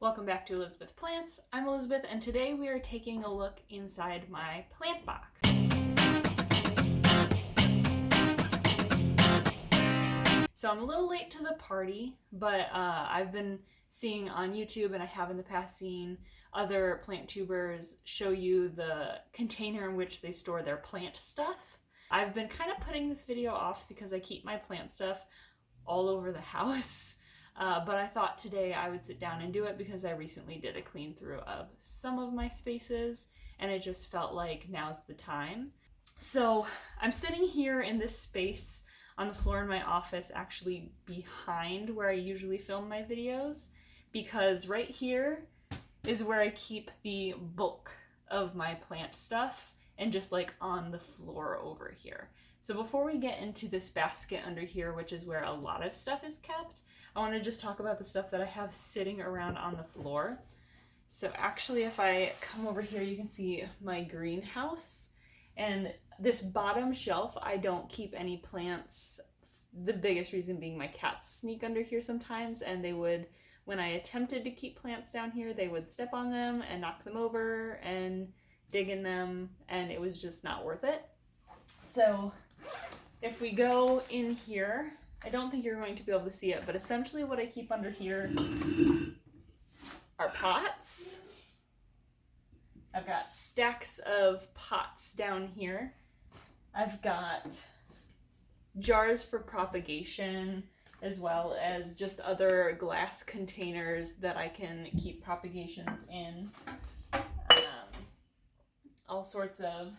Welcome back to Elizabeth Plants. I'm Elizabeth, and today we are taking a look inside my plant box. So I'm a little late to the party, but I've been seeing on YouTube, and I have in the past seen other plant tubers show you the container in which they store their plant stuff. I've been kind of putting this video off because I keep my plant stuff all over the house. But I thought today I would sit down and do it because I recently did a clean through of some of my spaces and it just felt like now's the time. So I'm sitting here in this space on the floor in my office, actually behind where I usually film my videos, because right here is where I keep the bulk of my plant stuff and just like on the floor over here. So before we get into this basket under here, which is where a lot of stuff is kept, I want to just talk about the stuff that I have sitting around on the floor. So actually, if I come over here, you can see my greenhouse. And this bottom shelf, I don't keep any plants. The biggest reason being my cats sneak under here sometimes, and they would, when I attempted to keep plants down here, they would step on them and knock them over and dig in them, and it was just not worth it. So if we go in here, I don't think you're going to be able to see it, but essentially what I keep under here are pots. I've got stacks of pots down here. I've got jars for propagation, as well as just other glass containers that I can keep propagations in. All sorts of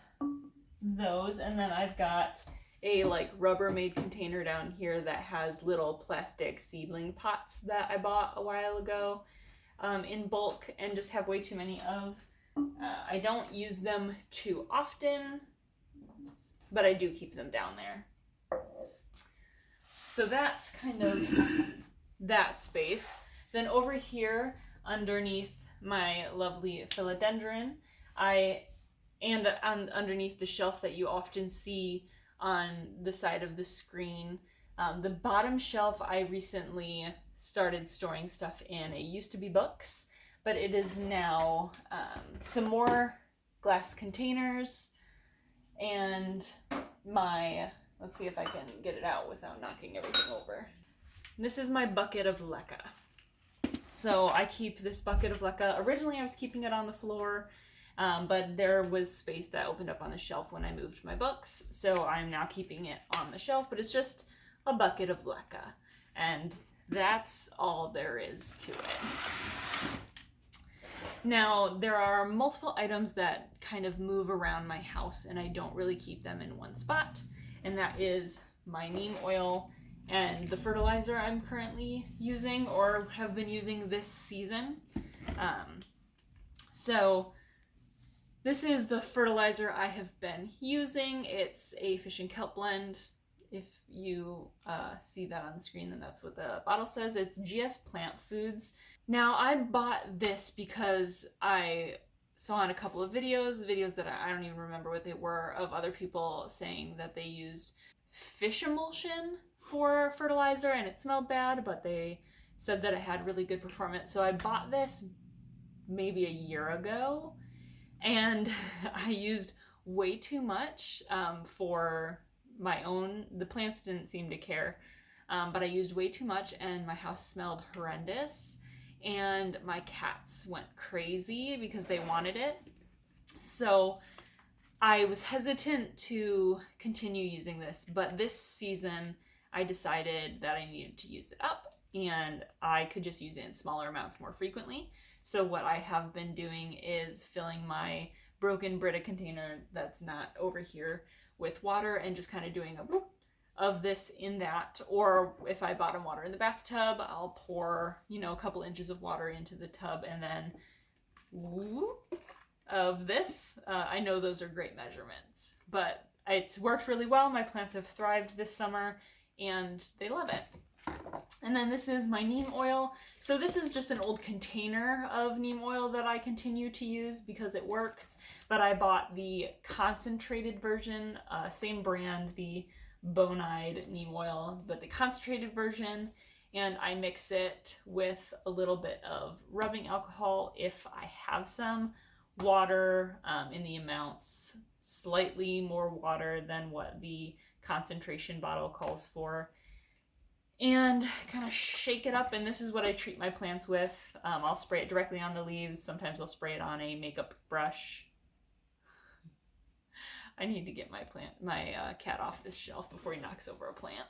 those. And then I've got a like Rubbermaid container down here that has little plastic seedling pots that I bought a while ago in bulk and just have way too many of. I don't use them too often, but I do keep them down there. So that's kind of that space. Then over here underneath my lovely philodendron, underneath the shelf that you often see on the side of the screen, the bottom shelf I recently started storing stuff in. It used to be books, but it is now some more glass containers and let's see if I can get it out without knocking everything over. This is my bucket of leca. So I keep this bucket of leca. Originally I was keeping it on the floor, but there was space that opened up on the shelf when I moved my books, so I'm now keeping it on the shelf, but it's just a bucket of leca, and that's all there is to it. Now, there are multiple items that kind of move around my house, and I don't really keep them in one spot, and that is my neem oil and the fertilizer I'm currently using or have been using this season. So this is the fertilizer I have been using. It's a fish and kelp blend. If you see that on the screen, then that's what the bottle says. It's GS Plant Foods. Now, I bought this because I saw in a couple of videos that I don't even remember what they were, of other people saying that they used fish emulsion for fertilizer and it smelled bad, but they said that it had really good performance. So I bought this maybe a year ago, and I used way too much for my own. The plants didn't seem to care, but I used way too much and my house smelled horrendous, and my cats went crazy because they wanted it. So I was hesitant to continue using this, but this season I decided that I needed to use it up and I could just use it in smaller amounts more frequently. So what I have been doing is filling my broken Brita container that's not over here with water and just kind of doing a boop of this in that. Or if I bottom water in the bathtub, I'll pour, a couple inches of water into the tub and then whoop of this. I know those are great measurements, but it's worked really well. My plants have thrived this summer and they love it. And then this is my neem oil. So this is just an old container of neem oil that I continue to use because it works, but I bought the concentrated version, same brand, the Bonide neem oil, but the concentrated version, and I mix it with a little bit of rubbing alcohol if I have some, water in the amounts, slightly more water than what the concentration bottle calls for, and kind of shake it up. And this is what I treat my plants with. I'll spray it directly on the leaves. Sometimes I'll spray it on a makeup brush. I need to get my cat off this shelf before he knocks over a plant.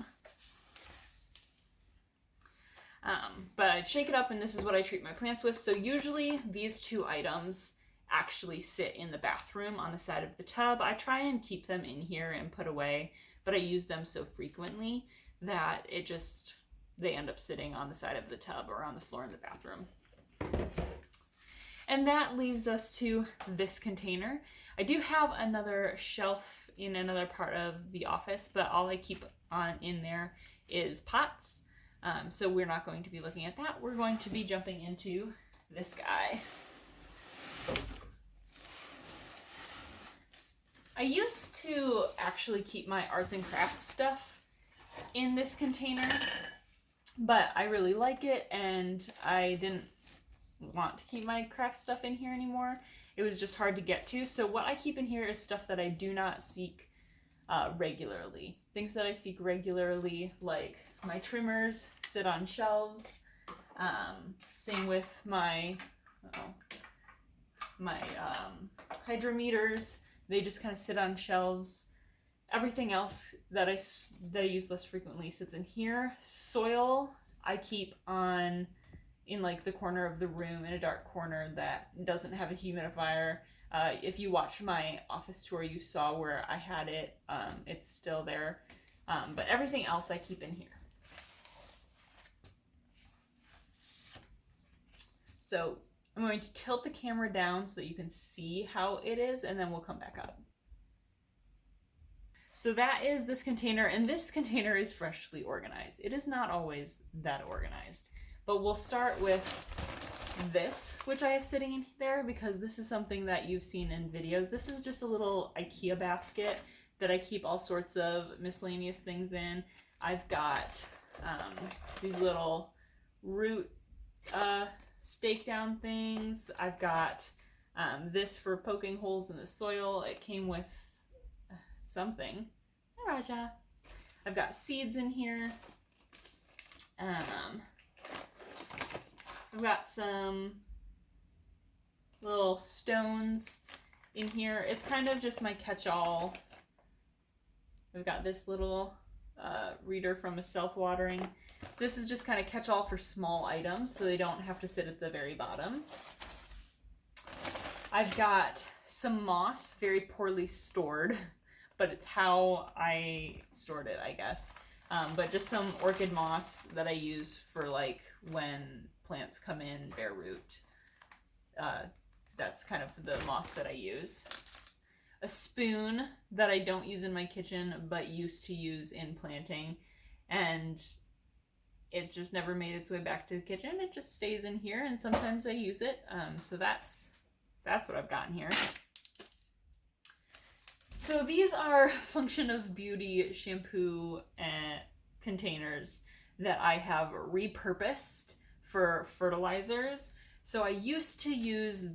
But I'd shake it up, and this is what I treat my plants with. So usually these two items actually sit in the bathroom on the side of the tub. I try and keep them in here and put away, but I use them so frequently that they end up sitting on the side of the tub or on the floor in the bathroom. And that leaves us to this container. I do have another shelf in another part of the office, but all I keep on in there is pots. So we're not going to be looking at that. We're going to be jumping into this guy. I used to actually keep my arts and crafts stuff in this container, but I really like it, and I didn't want to keep my craft stuff in here anymore. It was just hard to get to. So what I keep in here is stuff that I do not seek regularly. Things that I seek regularly, like my trimmers, sit on shelves. Same with my hydrometers. They just kind of sit on shelves. Everything else that I use less frequently sits in here. Soil I keep in like the corner of the room, in a dark corner that doesn't have a humidifier. If you watched my office tour, you saw where I had it. It's still there. But everything else I keep in here. So I'm going to tilt the camera down so that you can see how it is, and then we'll come back up. So that is this container, and this container is freshly organized. It is not always that organized, but we'll start with this, which I have sitting in there because this is something that you've seen in videos. This is just a little IKEA basket that I keep all sorts of miscellaneous things in. I've got these little root stake down things. I've got this for poking holes in the soil. It came with something. Hi, Raja. I've got seeds in here. I've got some little stones in here. It's kind of just my catch-all. We've got this little reader from a self-watering. This is just kind of catch-all for small items, so they don't have to sit at the very bottom. I've got some moss, very poorly stored, but it's how I stored it, I guess. But just some orchid moss that I use for like when plants come in bare root. That's kind of the moss that I use. A spoon that I don't use in my kitchen but used to use in planting, and it's just never made its way back to the kitchen. It just stays in here, and sometimes I use it. So that's what I've got in here. So these are Function of Beauty shampoo containers that I have repurposed for fertilizers. So I used to use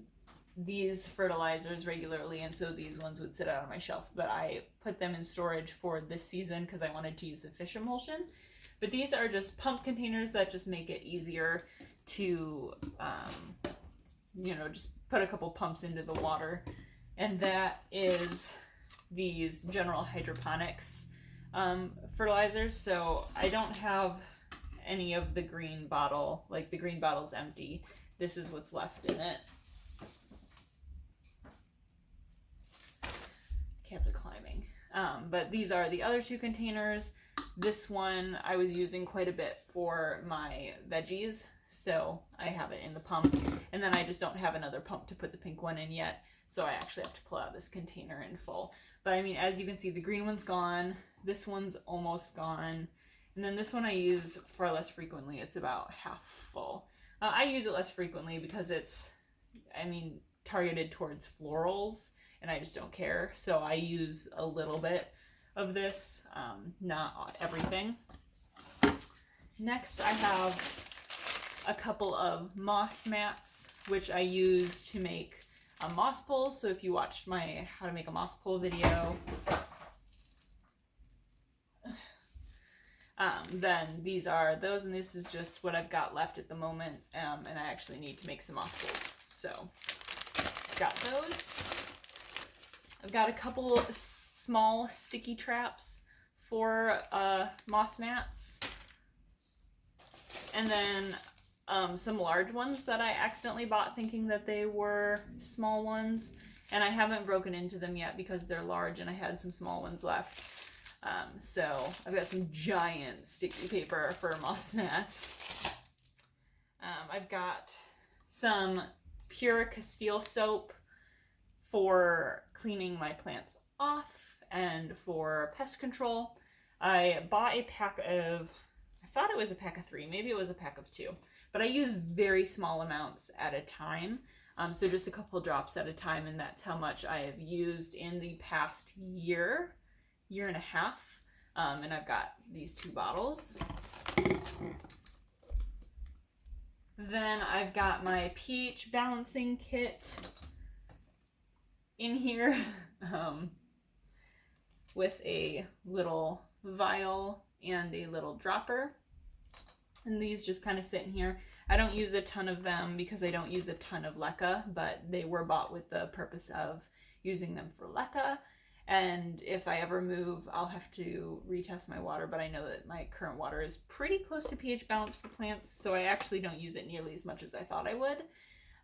these fertilizers regularly, and so these ones would sit out on my shelf, but I put them in storage for this season because I wanted to use the fish emulsion. But these are just pump containers that just make it easier to just put a couple pumps into the water. And that is these General Hydroponics fertilizers. So I don't have any of the green bottle, like the green bottle's empty. This is what's left in it. Cats are climbing. But these are the other two containers. This one I was using quite a bit for my veggies, so I have it in the pump. And then I just don't have another pump to put the pink one in yet, so I actually have to pull out this container in full. But I mean, as you can see, the green one's gone. This one's almost gone. And then this one I use far less frequently. It's about half full. I use it less frequently because it's, targeted towards florals, and I just don't care. So I use a little bit of this, not everything. Next, I have a couple of moss mats, which I use to make a moss pole. So if you watched my how to make a moss pole video, then these are those, and this is just what I've got left at the moment, and I actually need to make some moss poles. So got those. I've got a couple small sticky traps for moss gnats, and then some large ones that I accidentally bought thinking that they were small ones, and I haven't broken into them yet because they're large and I had some small ones left. So I've got some giant sticky paper for moss gnats. I've got some pure Castile soap for cleaning my plants off and for pest control. I bought a pack of, I thought it was a pack of 3, maybe it was a pack of 2, but I use very small amounts at a time. So just a couple drops at a time, and that's how much I have used in the past year and a half. And I've got these 2 bottles. Then I've got my pH balancing kit in here with a little vial and a little dropper. And these just kind of sit in here. I don't use a ton of them because I don't use a ton of leca, but they were bought with the purpose of using them for leca. And if I ever move, I'll have to retest my water, but I know that my current water is pretty close to pH balance for plants, so I actually don't use it nearly as much as I thought I would.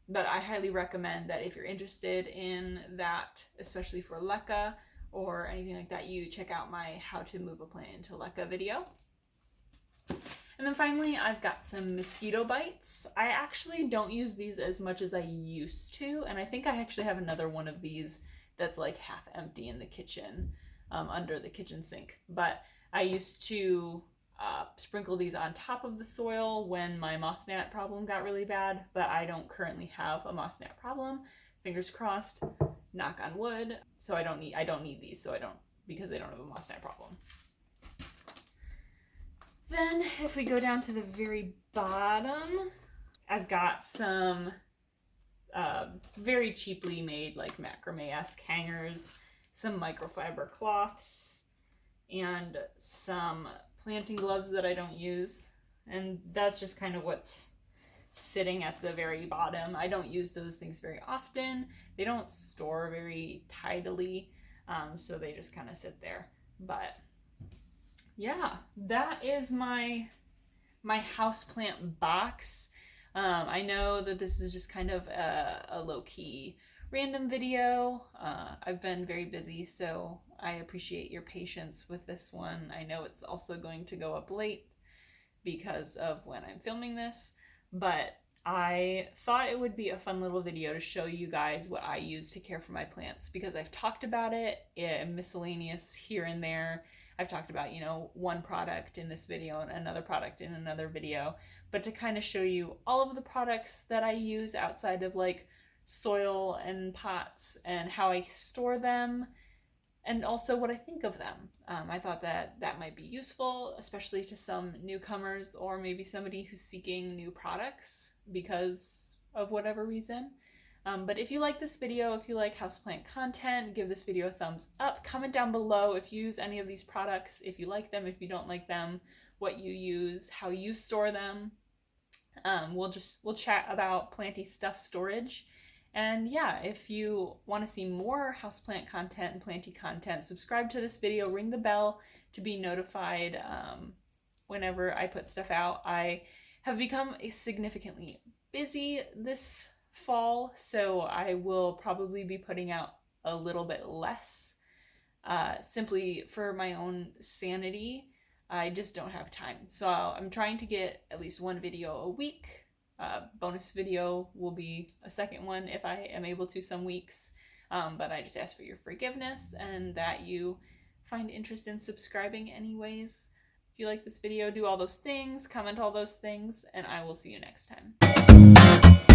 But I highly recommend that if you're interested in that, especially for leca or anything like that, you check out my how to move a plant into leca video. And then finally, I've got some mosquito bites. I actually don't use these as much as I used to, and I think I actually have another one of these that's like half empty in the kitchen, under the kitchen sink. But I used to sprinkle these on top of the soil when my moss gnat problem got really bad, but I don't currently have a moss gnat problem. Fingers crossed, knock on wood. So I don't need these, because I don't have a moss gnat problem. Then if we go down to the very bottom, I've got some very cheaply made like macrame-esque hangers, some microfiber cloths, and some planting gloves that I don't use. And that's just kind of what's sitting at the very bottom. I don't use those things very often. They don't store very tidily, so they just kind of sit there. But yeah, that is my houseplant box. I know that this is just kind of a low-key random video. I've been very busy, so I appreciate your patience with this one. I know it's also going to go up late because of when I'm filming this, but I thought it would be a fun little video to show you guys what I use to care for my plants, because I've talked about it in miscellaneous here and there. I've talked about, one product in this video and another product in another video, but to kind of show you all of the products that I use outside of like soil and pots and how I store them, and also what I think of them. I thought that might be useful, especially to some newcomers or maybe somebody who's seeking new products because of whatever reason. But if you like this video, if you like houseplant content, give this video a thumbs up. Comment down below if you use any of these products, if you like them, if you don't like them, what you use, how you store them. We'll chat about planty stuff storage. And yeah, if you want to see more houseplant content and planty content, subscribe to this video, ring the bell to be notified whenever I put stuff out. I have become significantly busy this fall, so I will probably be putting out a little bit less, simply for my own sanity. I just don't have time. So I'm trying to get at least one video a week. Bonus video will be a second one if I am able to some weeks. But I just ask for your forgiveness and that you find interest in subscribing anyways. If you like this video, do all those things, comment all those things, and I will see you next time.